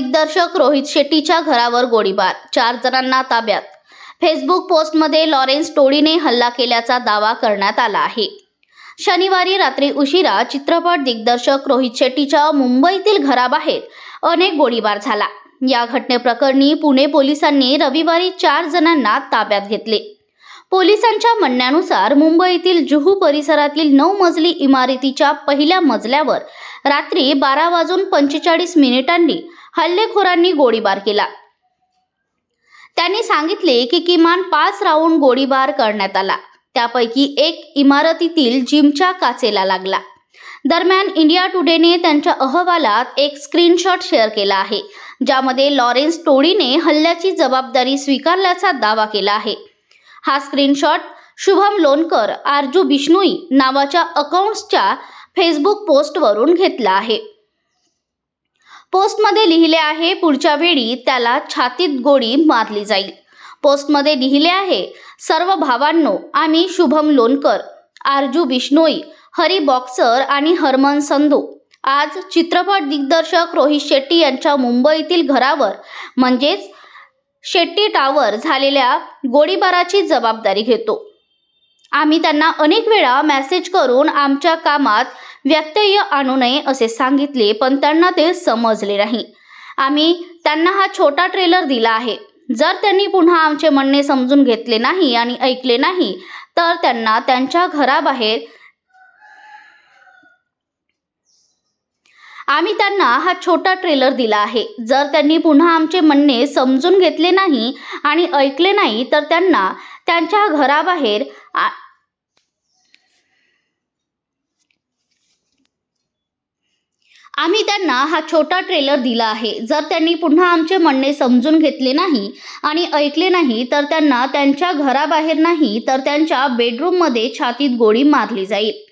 दिग्दर्शक रोहित शेट्टीच्या घरावर गोळीबार, 4 जणांना ताब्यात. फेसबुक पोस्टमध्ये लॉरेन्स टोळीने हल्ला केल्याचा दावा करण्यात आला आहे. शनिवारी रात्री उशिरा चित्रपट दिग्दर्शक रोहित शेट्टीच्या मुंबईतील घराबाहेर अनेक गोळीबार झाला. या घटनेप्रकरणी पुणे पोलिसांनी रविवारी 4 जणांना ताब्यात घेतले. पोलिसांच्या म्हणण्यानुसार मुंबईतील जुहू परिसरातील 9 मजली इमारतीच्या पहिल्या मजल्यावर रात्री 12:45 हल्लेखोरांनी गोळीबार केला. त्यांनी सांगितले की किमान 5 राऊंड गोळीबार करण्यात आला. त्यापैकी एक इमारतीतील जिमच्या काचेला लागला. दरम्यान इंडिया टुडेने त्यांच्या अहवालात एक स्क्रीनशॉट शेअर केला आहे, ज्यामध्ये लॉरेन्स टोळीने हल्ल्याची जबाबदारी स्वीकारल्याचा दावा केला आहे. हा स्क्रीनशॉट शुभम लोणकर आरजू बिश्नोई नावाच्या अकाउंट्सच्या फेसबुक पोस्टवरून घेतला आहे. पोस्टमध्ये लिहिले आहे, पुढच्या वेळी त्याला छातीत गोळी मारली जाईल. पोस्टमध्ये लिहिले आहे, सर्व भावांनो, आम्ही शुभम लोणकर, आरजू बिश्नोई, हरी बॉक्सर आणि हरमन संधू आज चित्रपट दिग्दर्शक रोहित शेट्टी यांच्या मुंबईतील घरावर म्हणजेच शेट्टी टावर झालेल्या गोळीबाराची जबाबदारी घेतो. आम्ही त्यांना अनेक वेळा मेसेज करून आमच्या कामात व्यत्यय आणू नये असे सांगितले, पण त्यांना ते समजले नाही. आम्ही त्यांना हा छोटा ट्रेलर दिला आहे. जर त्यांनी पुन्हा आमचे म्हणणे समजून घेतले नाही आणि ऐकले नाही तर त्यांना त्यांच्या घराबाहेर आम्ही त्यांना हा छोटा ट्रेलर दिला आहे. जर त्यांनी पुन्हा आमचे म्हणणे समजून घेतले नाही आणि ऐकले नाही तर त्यांना त्यांच्या घराबाहेर आम्ही त्यांना हा छोटा ट्रेलर दिला आहे. जर त्यांनी पुन्हा आमचे म्हणणे समजून घेतले नाही आणि ऐकले नाही तर त्यांना त्यांच्या घराबाहेर नाही तर त्यांच्या बेडरूममध्ये छातीत गोळी मारली जाईल.